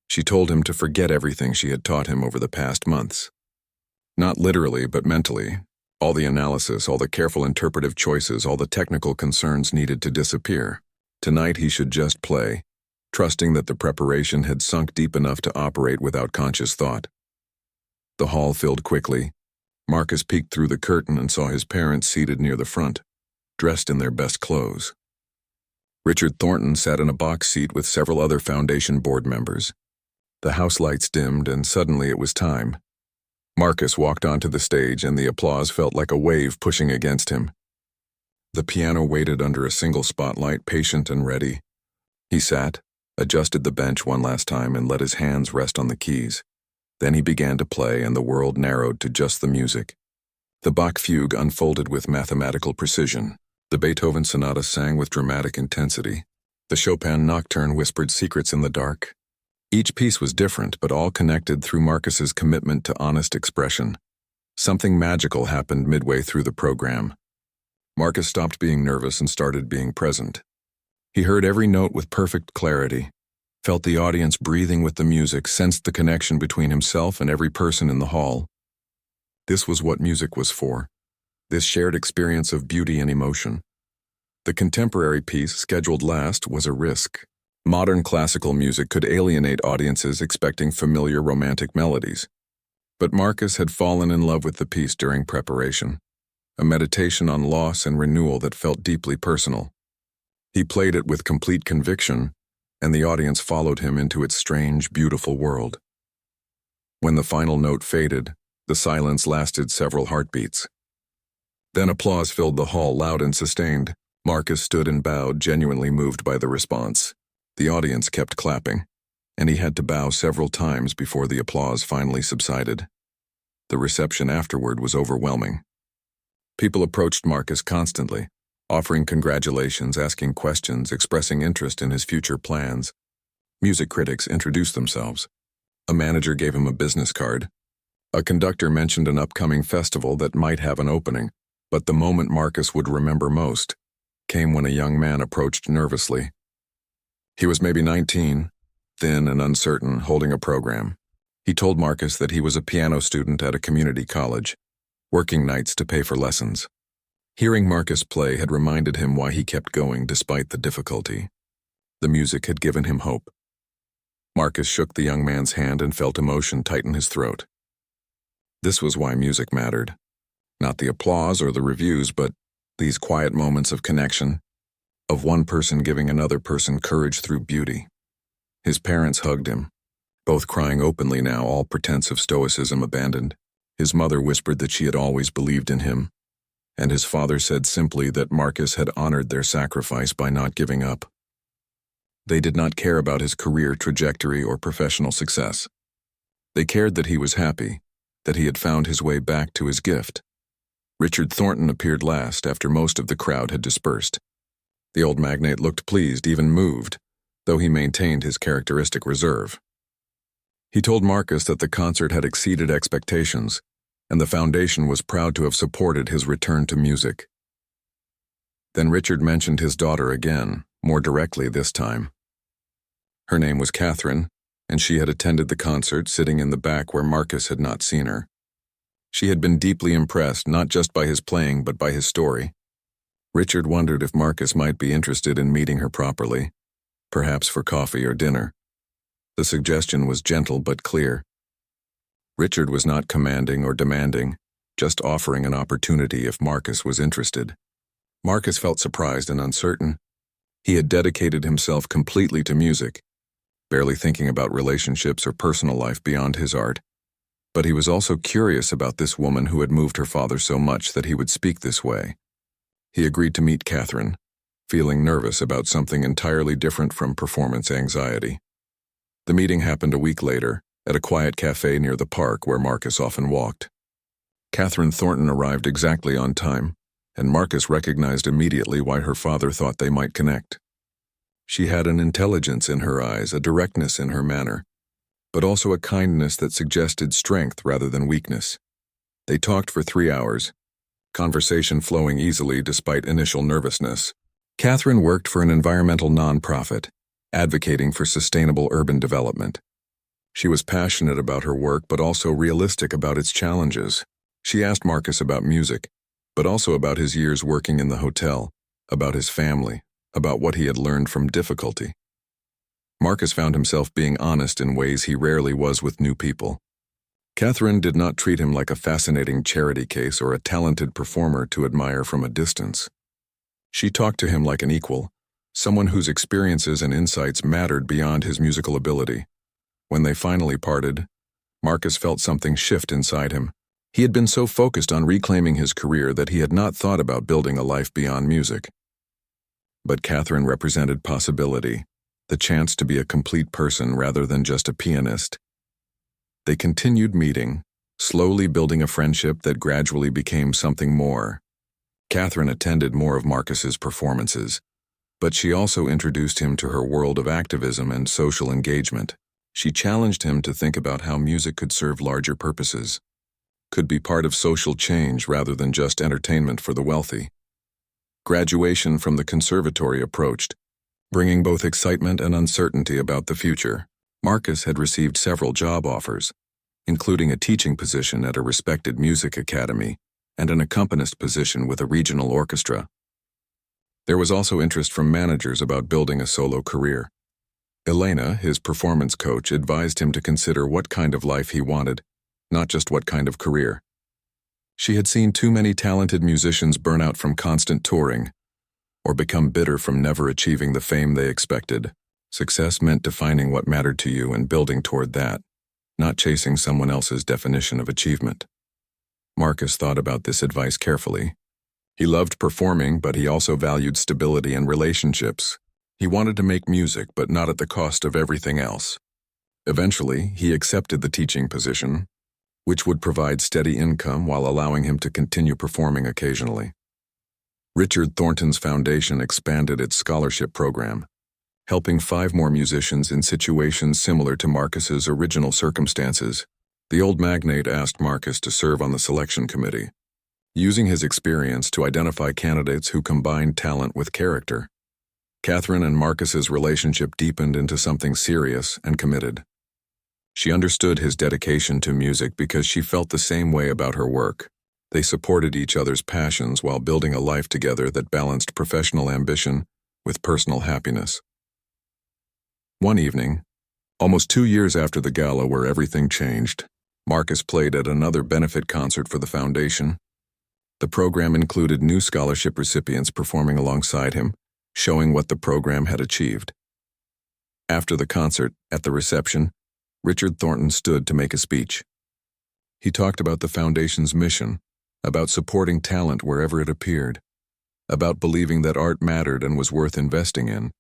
She told him to forget everything she had taught him over the past months. Not literally, but mentally. All the analysis, all the careful interpretive choices, all the technical concerns needed to disappear. Tonight he should just play, trusting that the preparation had sunk deep enough to operate without conscious thought. The hall filled quickly. Marcus peeked through the curtain and saw his parents seated near the front, dressed in their best clothes. Richard Thornton sat in a box seat with several other Foundation board members. The house lights dimmed, and suddenly it was time. Marcus walked onto the stage, and the applause felt like a wave pushing against him. The piano waited under a single spotlight, patient and ready. He sat, adjusted the bench one last time, and let his hands rest on the keys. Then he began to play, and the world narrowed to just the music. The Bach fugue unfolded with mathematical precision. The Beethoven sonata sang with dramatic intensity. The Chopin nocturne whispered secrets in the dark. Each piece was different, but all connected through Marcus's commitment to honest expression. Something magical happened midway through the program. Marcus stopped being nervous and started being present. He heard every note with perfect clarity, felt the audience breathing with the music, sensed the connection between himself and every person in the hall. This was what music was for, this shared experience of beauty and emotion. The contemporary piece, scheduled last, was a risk. Modern classical music could alienate audiences expecting familiar romantic melodies. But Marcus had fallen in love with the piece during preparation, a meditation on loss and renewal that felt deeply personal. He played it with complete conviction, and the audience followed him into its strange, beautiful world. When the final note faded, the silence lasted several heartbeats. Then applause filled the hall, loud and sustained. Marcus stood and bowed, genuinely moved by the response. The audience kept clapping, and he had to bow several times before the applause finally subsided. The reception afterward was overwhelming. People approached Marcus constantly, offering congratulations, asking questions, expressing interest in his future plans. Music critics introduced themselves. A manager gave him a business card. A conductor mentioned an upcoming festival that might have an opening, but the moment Marcus would remember most came when a young man approached nervously. He was maybe 19, thin and uncertain, holding a program. He told Marcus that he was a piano student at a community college, working nights to pay for lessons. Hearing Marcus play had reminded him why he kept going despite the difficulty. The music had given him hope. Marcus shook the young man's hand and felt emotion tighten his throat. This was why music mattered. Not the applause or the reviews, but these quiet moments of connection, of one person giving another person courage through beauty. His parents hugged him, both crying openly now, all pretense of stoicism abandoned. His mother whispered that she had always believed in him, and his father said simply that Marcus had honored their sacrifice by not giving up. They did not care about his career trajectory or professional success. They cared that he was happy, that he had found his way back to his gift. Richard Thornton appeared last after most of the crowd had dispersed. The old magnate looked pleased, even moved, though he maintained his characteristic reserve. He told Marcus that the concert had exceeded expectations, and the foundation was proud to have supported his return to music. Then Richard mentioned his daughter again, more directly this time. Her name was Catherine, and she had attended the concert, sitting in the back where Marcus had not seen her. She had been deeply impressed not just by his playing but by his story. Richard wondered if Marcus might be interested in meeting her properly, perhaps for coffee or dinner. The suggestion was gentle but clear. Richard was not commanding or demanding, just offering an opportunity if Marcus was interested. Marcus felt surprised and uncertain. He had dedicated himself completely to music, barely thinking about relationships or personal life beyond his art. But he was also curious about this woman who had moved her father so much that he would speak this way. He agreed to meet Catherine, feeling nervous about something entirely different from performance anxiety. The meeting happened a week later, at a quiet cafe near the park where Marcus often walked. Catherine Thornton arrived exactly on time, and Marcus recognized immediately why her father thought they might connect. She had an intelligence in her eyes, a directness in her manner, but also a kindness that suggested strength rather than weakness. They talked for 3 hours, conversation flowing easily despite initial nervousness. Catherine worked for an environmental nonprofit, advocating for sustainable urban development. She was passionate about her work but also realistic about its challenges. She asked Marcus about music, but also about his years working in the hotel, about his family, about what he had learned from difficulty. Marcus found himself being honest in ways he rarely was with new people. Catherine did not treat him like a fascinating charity case or a talented performer to admire from a distance. She talked to him like an equal, someone whose experiences and insights mattered beyond his musical ability. When they finally parted, Marcus felt something shift inside him. He had been so focused on reclaiming his career that he had not thought about building a life beyond music. But Catherine represented possibility, the chance to be a complete person rather than just a pianist. They continued meeting, slowly building a friendship that gradually became something more. Catherine attended more of Marcus's performances, but she also introduced him to her world of activism and social engagement. She challenged him to think about how music could serve larger purposes, could be part of social change rather than just entertainment for the wealthy. Graduation from the conservatory approached, bringing both excitement and uncertainty about the future. Marcus had received several job offers, including a teaching position at a respected music academy and an accompanist position with a regional orchestra. There was also interest from managers about building a solo career. Elena, his performance coach, advised him to consider what kind of life he wanted, not just what kind of career. She had seen too many talented musicians burn out from constant touring, or become bitter from never achieving the fame they expected. Success meant defining what mattered to you and building toward that, not chasing someone else's definition of achievement. Marcus thought about this advice carefully. He loved performing, but he also valued stability and relationships. He wanted to make music, but not at the cost of everything else. Eventually, he accepted the teaching position, which would provide steady income while allowing him to continue performing occasionally. Richard Thornton's foundation expanded its scholarship program, helping 5 more musicians in situations similar to Marcus's original circumstances. The old magnate asked Marcus to serve on the selection committee, using his experience to identify candidates who combined talent with character. Catherine and Marcus's relationship deepened into something serious and committed. She understood his dedication to music because she felt the same way about her work. They supported each other's passions while building a life together that balanced professional ambition with personal happiness. One evening, almost 2 years after the gala where everything changed, Marcus played at another benefit concert for the foundation. The program included new scholarship recipients performing alongside him, showing what the program had achieved. After the concert, at the reception, Richard Thornton stood to make a speech. He talked about the foundation's mission, about supporting talent wherever it appeared, about believing that art mattered and was worth investing in.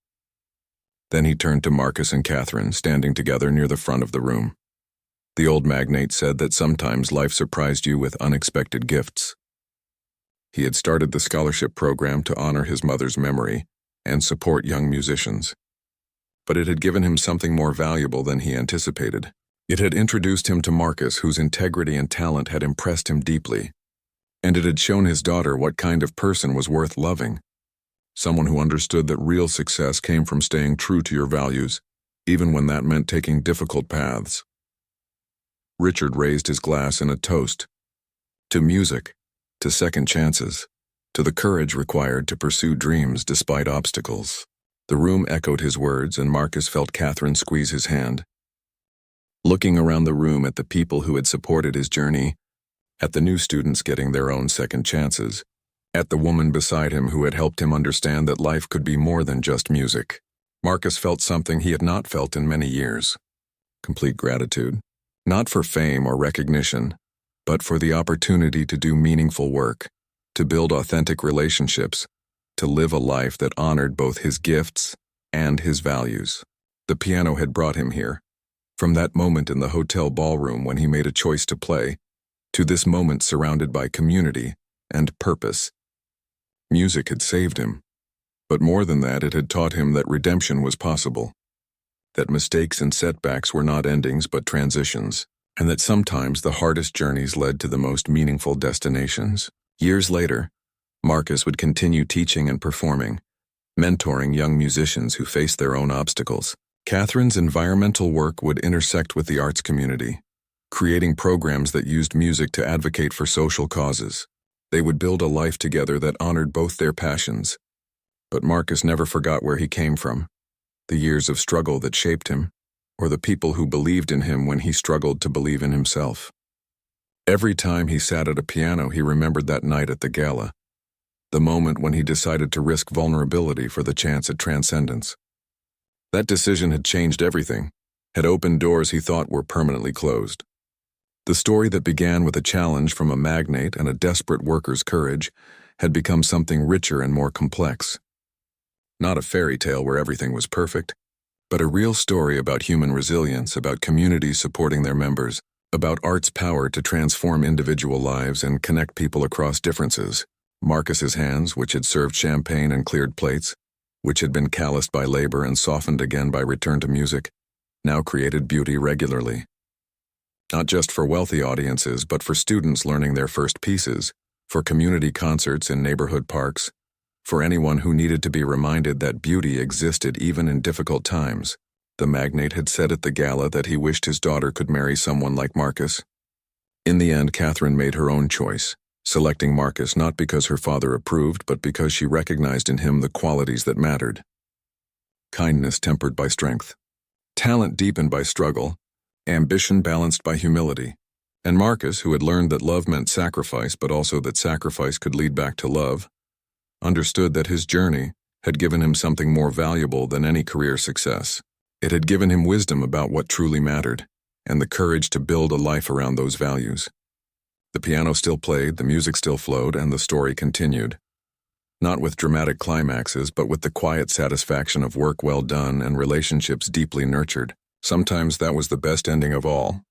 Then he turned to Marcus and Catherine, standing together near the front of the room. The old magnate said that sometimes life surprised you with unexpected gifts. He had started the scholarship program to honor his mother's memory and support young musicians. But it had given him something more valuable than he anticipated. It had introduced him to Marcus, whose integrity and talent had impressed him deeply. And it had shown his daughter what kind of person was worth loving. Someone who understood that real success came from staying true to your values, even when that meant taking difficult paths. Richard raised his glass in a toast. To music, to second chances, to the courage required to pursue dreams despite obstacles. The room echoed his words, and Marcus felt Catherine squeeze his hand. Looking around the room at the people who had supported his journey, at the new students getting their own second chances, at the woman beside him who had helped him understand that life could be more than just music, Marcus felt something he had not felt in many years. Complete gratitude. Not for fame or recognition, but for the opportunity to do meaningful work, to build authentic relationships, to live a life that honored both his gifts and his values. The piano had brought him here. From that moment in the hotel ballroom when he made a choice to play, to this moment surrounded by community and purpose. Music had saved him. But more than that, it had taught him that redemption was possible. That mistakes and setbacks were not endings but transitions, and that sometimes the hardest journeys led to the most meaningful destinations. Years later, Marcus would continue teaching and performing, mentoring young musicians who faced their own obstacles. Catherine's environmental work would intersect with the arts community, creating programs that used music to advocate for social causes. They would build a life together that honored both their passions. But Marcus never forgot where he came from, the years of struggle that shaped him, or the people who believed in him when he struggled to believe in himself. Every time he sat at a piano, he remembered that night at the gala, the moment when he decided to risk vulnerability for the chance at transcendence. That decision had changed everything, had opened doors he thought were permanently closed. The story that began with a challenge from a magnate and a desperate worker's courage had become something richer and more complex. Not a fairy tale where everything was perfect, but a real story about human resilience, about communities supporting their members, about art's power to transform individual lives and connect people across differences. Marcus's hands, which had served champagne and cleared plates, which had been calloused by labor and softened again by return to music, now created beauty regularly. Not just for wealthy audiences, but for students learning their first pieces, for community concerts in neighborhood parks, for anyone who needed to be reminded that beauty existed even in difficult times. The magnate had said at the gala that he wished his daughter could marry someone like Marcus. In the end, Catherine made her own choice, selecting Marcus not because her father approved, but because she recognized in him the qualities that mattered. Kindness tempered by strength, talent deepened by struggle, ambition balanced by humility. And Marcus, who had learned that love meant sacrifice, but also that sacrifice could lead back to love, understood that his journey had given him something more valuable than any career success. It had given him wisdom about what truly mattered, and the courage to build a life around those values. The piano still played, the music still flowed, and the story continued. Not with dramatic climaxes, but with the quiet satisfaction of work well done and relationships deeply nurtured. Sometimes that was the best ending of all.